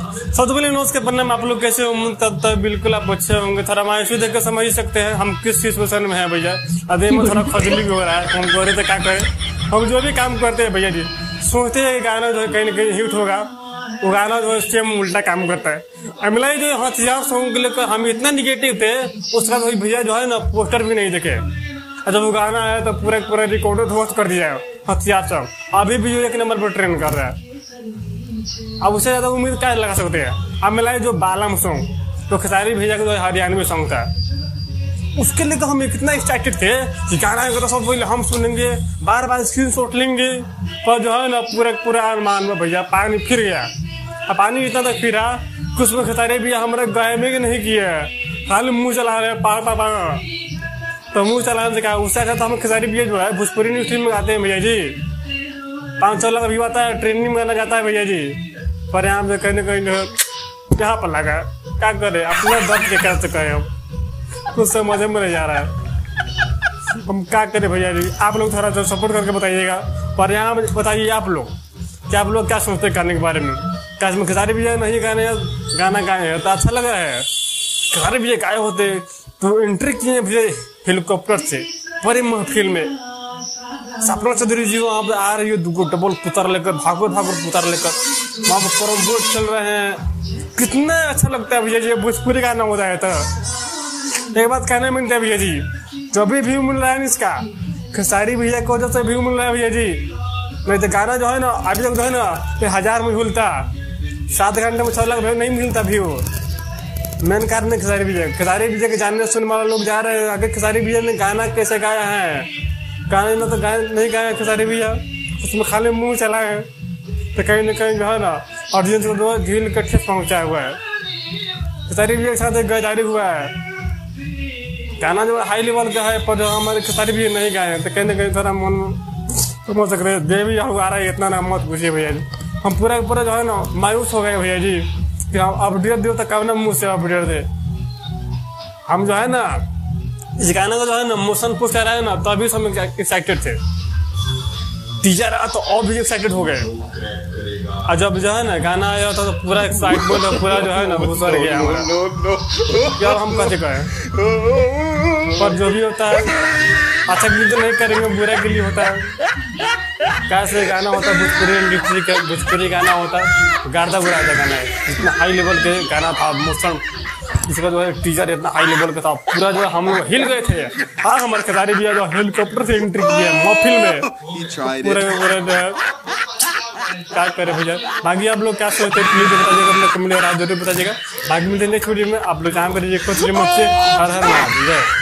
सबसे पहले नोट्स के पन्ने में आप लोग कैसे होंगे तब बिल्कुल आप अच्छे होंगे। थोड़ा मायूसी देख कर समझ ही सकते हैं हम किस सिचुएशन में है भैया। अभी में थोड़ा खजली भी हो रहा है, हम करे तो क्या करें। हम जो भी काम करते हैं भैया जी, सोचते हैं कि गाना जो है कहीं ना कहीं हिट होगा, वो गाना जो है सेम उल्टा काम करता है। अमिलाई जो हथियार सॉन्ग के लेकर हम इतना निगेटिव थे, उसका तो भैया जो है ना पोस्टर भी नहीं देखे। जब वो गाना आया तो पूरा रिकॉर्डेड होस्ट कर दिया हथियार सॉन्ग, अभी भी एक नंबर पर ट्रेंड कर रहा है। अब उससे ज्यादा उम्मीद क्या लगा सकते हैं। अब मिला जो बालम सॉन्ग, तो खेसारी भैया का जो हरियाणवी सॉन्ग था, उसके लिए तो हम कितना एक्साइटेड थे कि गाना आएगा तो सब पहले हम सुनेंगे, बार बार स्क्रीनशॉट लेंगे। पर जो है ना पूरा अरमान में भैया पानी फिर गया। अब पानी इतना तक फिरा कि उसमें खेसारी भैया हमारे गाय में नहीं किए, खाली मुंह चला रहे पा तो मुंह चलाने से क्या, उससे अच्छा तो हम खेसारी भैया जो है भोजपुरी न्यूज टीम में गाते हैं भैया जी। 500 लाख व्यू आता है, ट्रेनिंग में गाना जाता है भैया जी। पर यहाँ पे कहीं ना कहीं यहाँ पर लगा क्या करे, अपना दर्द के कर चुका है हम, कुछ समझ में नहीं जा रहा है हम क्या करें भैया जी। आप लोग थोड़ा सा सपोर्ट करके बताइएगा। पर यहाँ बताइए आप लोग क्या सोचते हैं गाने के बारे में। क्या इसमें खेसारी भैया नहीं गाना गाए हैं तो अच्छा लग रहा है। खेसारी भैया गाए होते तो एंट्री किए भैया हेलीकॉप्टर से बड़ी महफिल में। सपना चौधरी जी वहाँ पे आ रही है, दुगो डबल पुतर लेकर भागवत पुतर लेकर वहाँ पे परम बोट चल रहे हैं। कितना अच्छा लगता है भैया जी, भोजपुरी गाना होता है। तो एक बात कहने मिलता है भैया जी, जो भी व्यू मिल रहा है इसका खेसारी भैया की वजह से व्यू मिल रहा है भैया जी। नहीं तो गाना जो है ना अभी तक जो है ना 1000 में मिलता, 7 घंटे में 6 लाख नहीं मिलता व्यू। मेन कारण है खेसारी भैया के जानने सुनने वाले लोग जा रहे हैं आगे। खेसारी भैया ने गाना कैसे गाया है, गाने में तो नहीं गाया खेसारी भैया, उसमें खाली मुंह चला है। तो कहीं ना कहीं जो है ना ऑडियंस को जो दिल कट्ठे पहुंचाया हुआ है। खेसारी भैया के साथ एक गद्दारी हुआ है, गाना जो हाई लेवल का है पर जो हमारे खेसारी भैया नहीं गाए हैं। तो कहीं ना कहीं थोड़ा मन समझ सक रहे देवी आ रहा है, इतना ना मत पूछिए भैया जी। हम पूरा जो है ना मायूस हो गए भैया जी कि हम अपडेट दो तो कब ना मुँह से अपडेट दे। हम जो है ना इस गाना का जो है ना मोशन पोस्ट आ रहा है ना तभी हम एक्साइटेड थे। टीजर आया तो और भी एक्साइटेड हो गए, और जब जो है ना गाना आया था तो पूरा एक्साइटमेंट पूरा जो है ना घुसर गया हमारा। क्या हम कहते कहें, पर जो भी होता है अच्छा के लिए तो नहीं करेंगे, बुरा के लिए होता है। कैसे गाना होता है भोजपुरी इंडस्ट्री का, भोजपुरी गाना होता है गार्दा बुरादा गाना है। इतना हाई लेवल के गाना था मोशन, इसका जो है टीजर इतना हाई लेवल का था, पूरा जो हम लोग हिल गए थे। हाँ हमारे खेसारी भैया जो हेलीकॉप्टर से एंट्री किया महफिल में पूरे क्या करे भैया। बाकी आप लोग क्या सोचते हैं प्लीज बताइएगा, अपने कमेंट जरूर बताइएगा। बाकी मिलते हैं नेक्स्ट वीडियो में। आप लोग काम करिए, कुछ मत से हर महादेव।